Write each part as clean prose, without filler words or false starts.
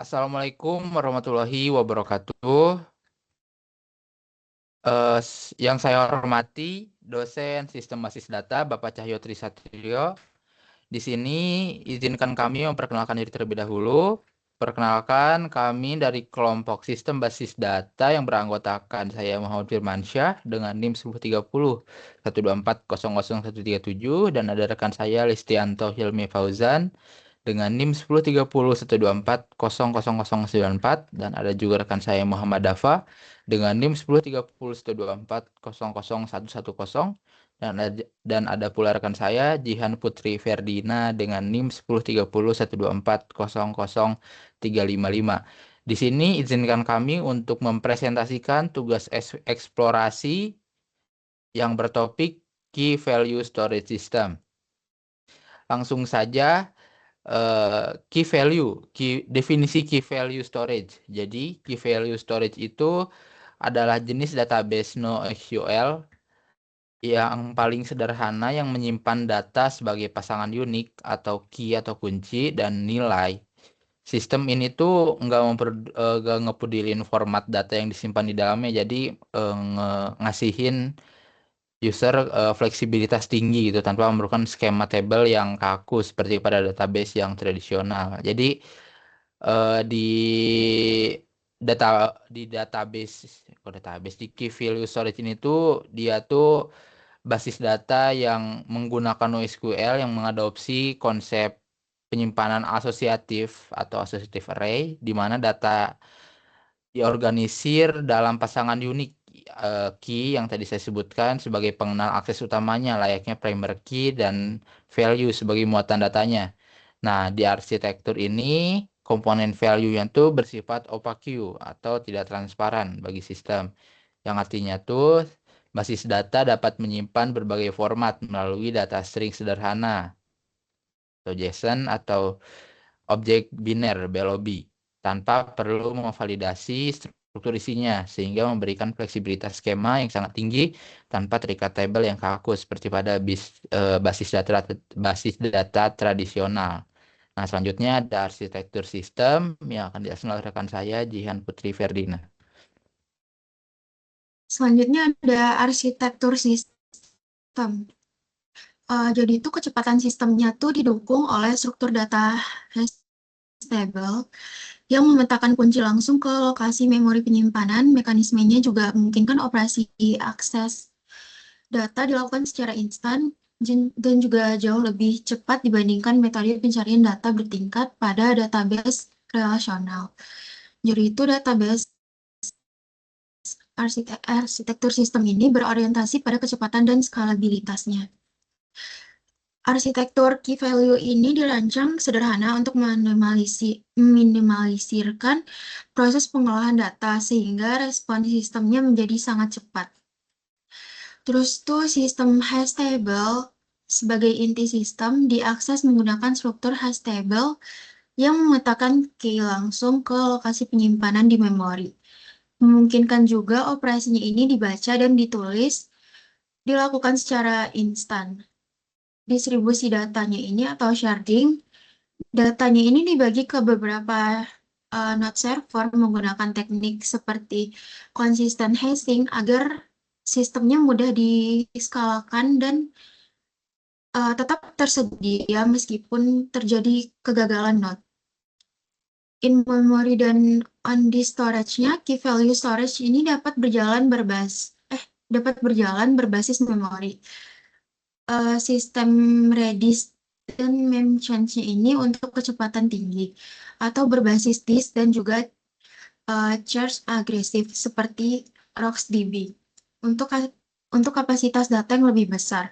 Assalamualaikum warahmatullahi wabarakatuh. Yang saya hormati dosen Sistem Basis Data Bapak Cahyo Trisatrio. Di sini izinkan kami memperkenalkan diri terlebih dahulu. Perkenalkan kami dari kelompok Sistem Basis Data yang beranggotakan saya Muhammad Firmansyah dengan NIM 1030 124000137 dan ada rekan saya Listianto Hilmi Fauzan dengan NIM 1030 124 00094 dan ada juga rekan saya Muhammad Dafa dengan NIM 1030 124 00110 dan ada pula rekan saya Jihan Putri Ferdina dengan NIM 1030 124 00355. Di sini izinkan kami untuk mempresentasikan tugas eksplorasi yang bertopik Key Value Storage System. Langsung saja definisi key value storage. Jadi key value storage itu adalah jenis database NoSQL yang paling sederhana yang menyimpan data sebagai pasangan unik atau key atau kunci dan nilai. Sistem ini tuh nggak ngepedulin format data yang disimpan di dalamnya, jadi ngasihin user fleksibilitas tinggi gitu tanpa memerlukan skema tabel yang kaku seperti pada database yang tradisional. Jadi di data database di key value storage ini tuh dia tuh basis data yang menggunakan NoSQL yang mengadopsi konsep penyimpanan asosiatif atau associative array di mana data diorganisir dalam pasangan unik key yang tadi saya sebutkan sebagai pengenal akses utamanya layaknya primary key dan value sebagai muatan datanya. Nah, di arsitektur ini komponen value yang tuh bersifat opaque atau tidak transparan bagi sistem. Yang artinya tuh basis data dapat menyimpan berbagai format melalui data string sederhana atau JSON atau objek biner BLOB tanpa perlu memvalidasi struktur isinya sehingga memberikan fleksibilitas skema yang sangat tinggi tanpa terikat tabel yang kaku seperti pada basis data tradisional. Nah, selanjutnya ada arsitektur sistem yang akan dijelaskan oleh rekan saya Jihan Putri Ferdina. Selanjutnya ada arsitektur sistem. Jadi itu kecepatan sistemnya tuh didukung oleh struktur data hash table yang memetakan kunci langsung ke lokasi memori penyimpanan. Mekanismenya juga memungkinkan operasi akses data dilakukan secara instan dan juga jauh lebih cepat dibandingkan metode pencarian data bertingkat pada database relasional. Jadi itu database arsitektur sistem ini berorientasi pada kecepatan dan skalabilitasnya. Arsitektur key value ini dirancang sederhana untuk minimalisirkan proses pengolahan data sehingga respon sistemnya menjadi sangat cepat. Terus tuh sistem hash table sebagai inti sistem diakses menggunakan struktur hash table yang memetakan key langsung ke lokasi penyimpanan di memori. Memungkinkan juga operasinya ini dibaca dan ditulis dilakukan secara instan. Distribusi datanya ini atau sharding, datanya ini dibagi ke beberapa node server menggunakan teknik seperti consistent hashing agar sistemnya mudah diskalakan dan tetap tersedia meskipun terjadi kegagalan node. In memory dan on disk storage-nya, key value storage ini dapat berjalan berbasis memori. Sistem Redis dan memchange-nya ini untuk kecepatan tinggi atau berbasis disk dan juga charge agresif seperti RocksDB untuk untuk kapasitas data yang lebih besar.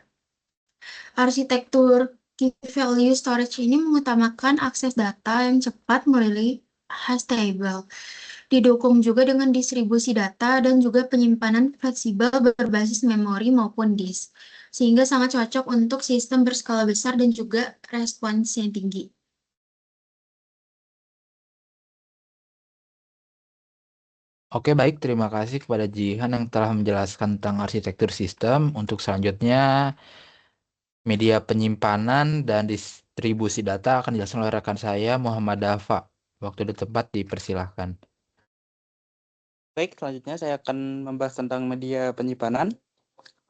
Arsitektur key value storage ini mengutamakan akses data yang cepat melalui hash table. Didukung juga dengan distribusi data dan juga penyimpanan fleksibel berbasis memori maupun disk, sehingga sangat cocok untuk sistem berskala besar dan juga respons yang tinggi. Oke, baik. Terima kasih kepada Jihan yang telah menjelaskan tentang arsitektur sistem. Untuk selanjutnya, media penyimpanan dan distribusi data akan dijelaskan oleh rekan saya Muhammad Dafa. Waktu dan tempat dipersilahkan. Baik, selanjutnya saya akan membahas tentang media penyimpanan.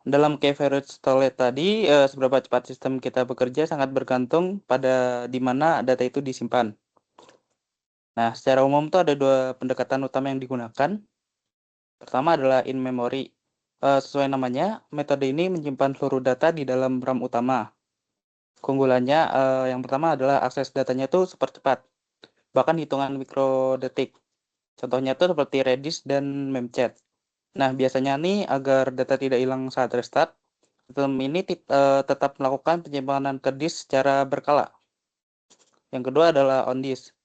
Dalam K-Favorite Storage tadi, seberapa cepat sistem kita bekerja sangat bergantung pada di mana data itu disimpan. Nah, secara umum tuh ada dua pendekatan utama yang digunakan. Pertama adalah in memory. Sesuai namanya, metode ini menyimpan seluruh data di dalam RAM utama. Keunggulannya yang pertama adalah akses datanya itu super cepat, bahkan hitungan mikrodetik. Contohnya tuh seperti Redis dan Memchat. Nah, biasanya nih agar data tidak hilang saat restart, sistem ini tetap melakukan penyimpanan ke disk secara berkala. Yang kedua adalah on disk.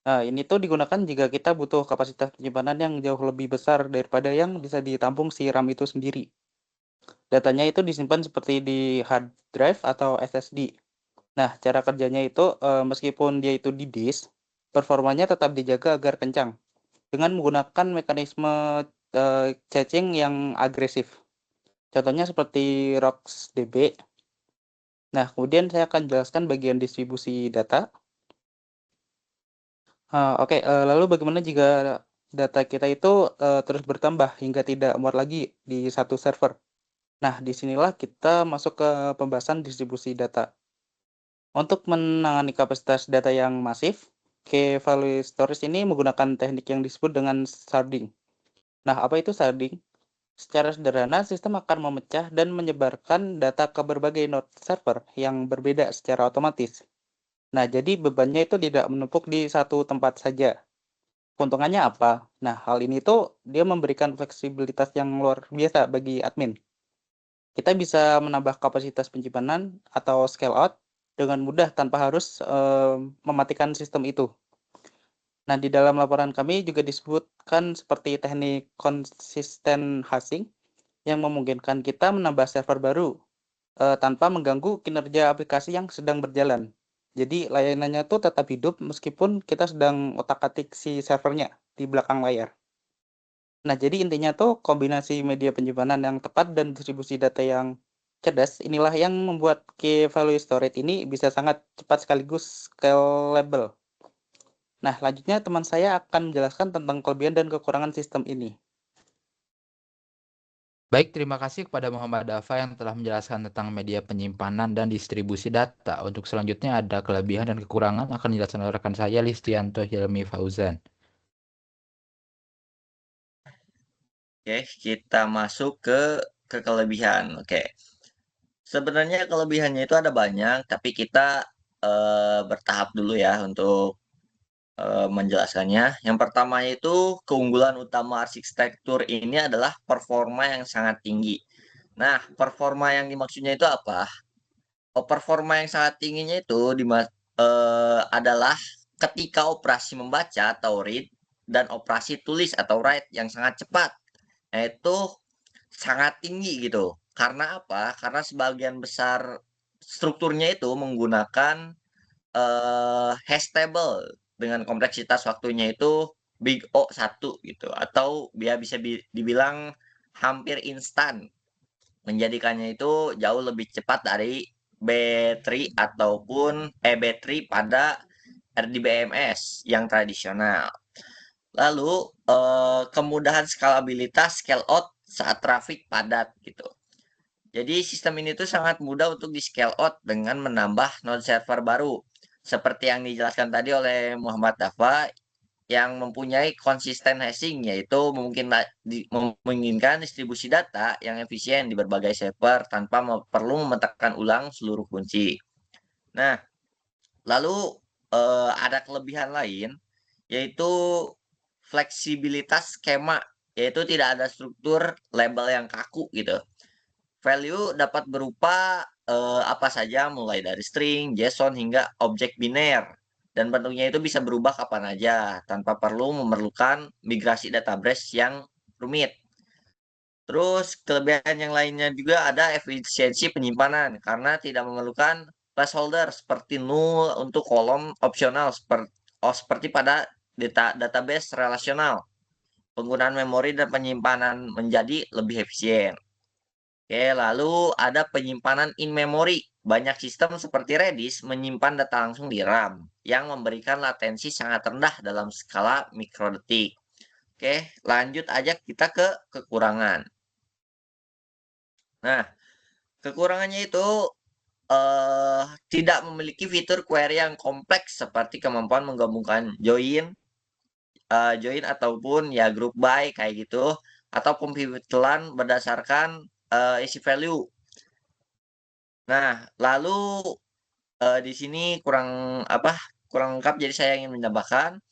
Nah, ini tuh digunakan jika kita butuh kapasitas penyimpanan yang jauh lebih besar daripada yang bisa ditampung si RAM itu sendiri. Datanya itu disimpan seperti di hard drive atau SSD. Nah, cara kerjanya itu meskipun dia itu di disk, performanya tetap dijaga agar kencang dengan menggunakan mekanisme caching yang agresif. Contohnya seperti RocksDB. Nah, kemudian saya akan jelaskan bagian distribusi data. Oke, lalu bagaimana jika data kita itu terus bertambah hingga tidak muat lagi di satu server? Nah, disinilah kita masuk ke pembahasan distribusi data. Untuk menangani kapasitas data yang masif, Key-Value Storage ini menggunakan teknik yang disebut dengan sharding. Nah, apa itu sharding? Secara sederhana, sistem akan memecah dan menyebarkan data ke berbagai node server yang berbeda secara otomatis. Nah, jadi bebannya itu tidak menumpuk di satu tempat saja. Keuntungannya apa? Nah, hal ini tuh dia memberikan fleksibilitas yang luar biasa bagi admin. Kita bisa menambah kapasitas penyimpanan atau scale out dengan mudah tanpa harus mematikan sistem itu. Nah, di dalam laporan kami juga disebutkan seperti teknik konsisten hashing yang memungkinkan kita menambah server baru tanpa mengganggu kinerja aplikasi yang sedang berjalan. Jadi layanannya tuh tetap hidup meskipun kita sedang otak-atik si servernya di belakang layar. Nah, jadi intinya tuh kombinasi media penyimpanan yang tepat dan distribusi data yang cerdas inilah yang membuat Key Value Storage ini bisa sangat cepat sekaligus scalable. Nah, selanjutnya teman saya akan menjelaskan tentang kelebihan dan kekurangan sistem ini. Baik, terima kasih kepada Muhammad Dafa yang telah menjelaskan tentang media penyimpanan dan distribusi data. Untuk selanjutnya ada kelebihan dan kekurangan akan dijelaskan oleh rekan saya Listianto Hilmi Fauzan. Oke, kita masuk ke kelebihan. Oke. Sebenarnya kelebihannya itu ada banyak, tapi kita bertahap dulu ya untuk menjelaskannya. Yang pertama itu keunggulan utama arsitektur ini adalah performa yang sangat tinggi. Nah, performa yang dimaksudnya itu apa? Performa yang sangat tingginya itu adalah ketika operasi membaca atau read dan operasi tulis atau write yang sangat cepat. Nah, itu sangat tinggi gitu. Karena apa? Karena sebagian besar strukturnya itu menggunakan hash table dengan kompleksitas waktunya itu big O1 gitu atau dia bisa dibilang hampir instan. Menjadikannya itu jauh lebih cepat dari B3 ataupun B3 pada RDBMS yang tradisional. Lalu kemudahan skalabilitas scale out saat traffic padat gitu. Jadi sistem ini tuh sangat mudah untuk di scale out dengan menambah node server baru. Seperti yang dijelaskan tadi oleh Muhammad Dafa yang mempunyai konsisten hashing yaitu memungkinkan distribusi data yang efisien di berbagai server tanpa perlu memetakkan ulang seluruh kunci. Nah, lalu ada kelebihan lain yaitu fleksibilitas skema, yaitu tidak ada struktur label yang kaku gitu. Value dapat berupa apa saja mulai dari string, JSON hingga objek biner dan bentuknya itu bisa berubah kapan aja tanpa perlu memerlukan migrasi database yang rumit. Terus kelebihan yang lainnya juga ada efisiensi penyimpanan karena tidak memerlukan placeholder seperti null untuk kolom opsional seperti pada database relasional. Penggunaan memori dan penyimpanan menjadi lebih efisien. Oke, lalu ada penyimpanan in memory banyak sistem seperti Redis menyimpan data langsung di RAM yang memberikan latensi sangat rendah dalam skala mikrodetik. Oke, lanjut aja kita ke kekurangan. Nah, kekurangannya itu tidak memiliki fitur query yang kompleks seperti kemampuan menggabungkan join ataupun ya group by kayak gitu, atau pemfilteran berdasarkan isi value. Nah, lalu di sini kurang lengkap, jadi saya ingin menambahkan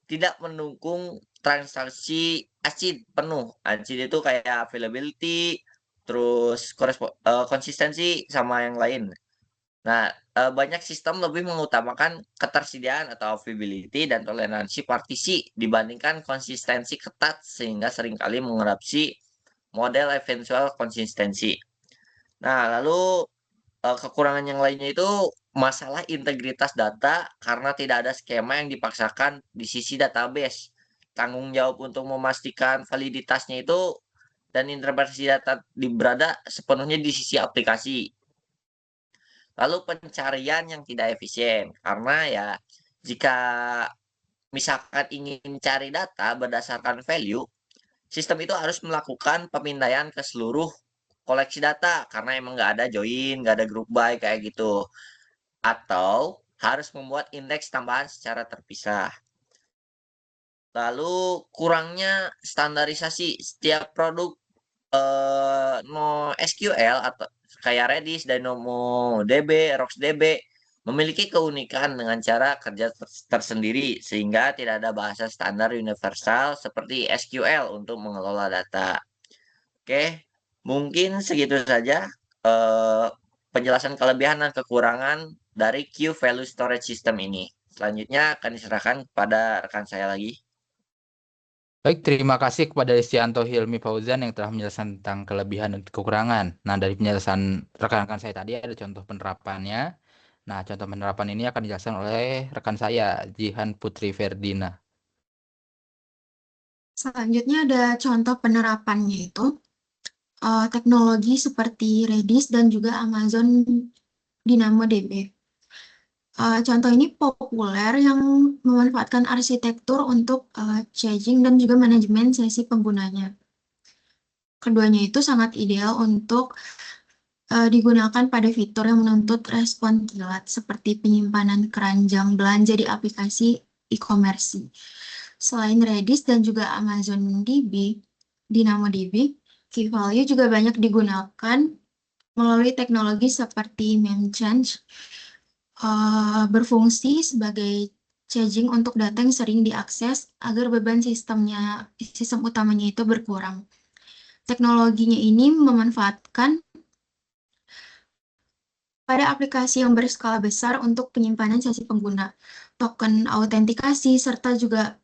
tidak mendukung transaksi ACID penuh. ACID itu kayak availability, terus konsistensi sama yang lain. Nah, banyak sistem lebih mengutamakan ketersediaan atau availability dan toleransi partisi dibandingkan konsistensi ketat sehingga seringkali mengadopsi model eventual konsistensi. Nah, lalu kekurangan yang lainnya itu masalah integritas data karena tidak ada skema yang dipaksakan di sisi database. Tanggung jawab untuk memastikan validitasnya itu dan interpretasi data berada sepenuhnya di sisi aplikasi. Lalu pencarian yang tidak efisien karena ya jika misalkan ingin cari data berdasarkan value, sistem itu harus melakukan pemindaian ke seluruh koleksi data karena emang nggak ada join, nggak ada group by kayak gitu. Atau harus membuat indeks tambahan secara terpisah. Lalu kurangnya standarisasi setiap produk NoSQL atau kayak Redis, DynamoDB, RocksDB memiliki keunikan dengan cara kerja tersendiri sehingga tidak ada bahasa standar universal seperti SQL untuk mengelola data. Oke, mungkin segitu saja penjelasan kelebihan dan kekurangan dari Q Value Storage System ini. Selanjutnya akan diserahkan kepada rekan saya lagi. Baik, terima kasih kepada Destianto Hilmi Fauzan yang telah menjelaskan tentang kelebihan dan kekurangan. Nah, dari penjelasan rekan-rekan saya tadi ada contoh penerapannya. Nah, contoh penerapan ini akan dijelaskan oleh rekan saya, Jihan Putri Ferdina. Selanjutnya ada contoh penerapannya itu teknologi seperti Redis dan juga Amazon DynamoDB. Contoh ini populer yang memanfaatkan arsitektur untuk staging dan juga manajemen sesi penggunanya. Keduanya itu sangat ideal untuk digunakan pada fitur yang menuntut respon kilat seperti penyimpanan keranjang belanja di aplikasi e-commerce. Selain Redis dan juga Amazon DB, DynamoDB, key value juga banyak digunakan melalui teknologi seperti Memchange, berfungsi sebagai staging untuk data yang sering diakses agar beban sistem utamanya itu berkurang. Teknologinya ini memanfaatkan pada aplikasi yang berskala besar untuk penyimpanan sesi pengguna, token autentikasi, serta juga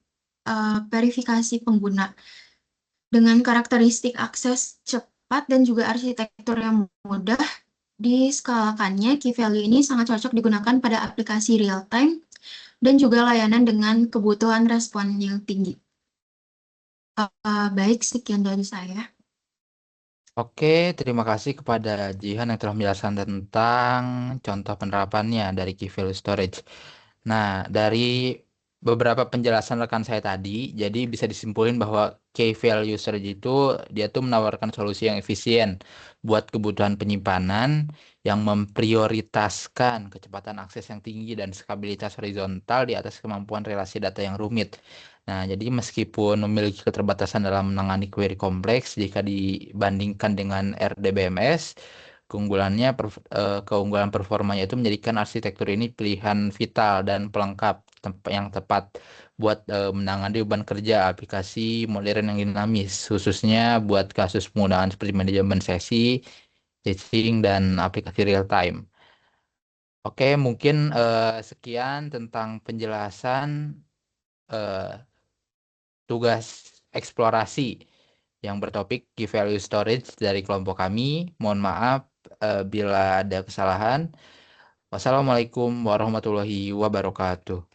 verifikasi pengguna. Dengan karakteristik akses cepat dan juga arsitektur yang mudah, diskalakannya key value ini sangat cocok digunakan pada aplikasi real-time dan juga layanan dengan kebutuhan respon yang tinggi. Baik, sekian dari saya. Oke, terima kasih kepada Jihan yang telah menjelaskan tentang contoh penerapannya dari Key Value Storage. Nah, dari beberapa penjelasan rekan saya tadi, jadi bisa disimpulin bahwa Key Value Storage itu dia tuh menawarkan solusi yang efisien buat kebutuhan penyimpanan yang memprioritaskan kecepatan akses yang tinggi dan stabilitas horizontal di atas kemampuan relasi data yang rumit. Nah, jadi meskipun memiliki keterbatasan dalam menangani query kompleks jika dibandingkan dengan RDBMS, keunggulan performanya itu menjadikan arsitektur ini pilihan vital dan pelengkap yang tepat buat menangani beban kerja aplikasi modern yang dinamis, khususnya buat kasus penggunaan seperti manajemen sesi, staging, dan aplikasi real time. Oke, mungkin sekian tentang penjelasan tugas eksplorasi yang bertopik Key Value Storage dari kelompok kami. Mohon maaf bila ada kesalahan. Wassalamualaikum warahmatullahi wabarakatuh.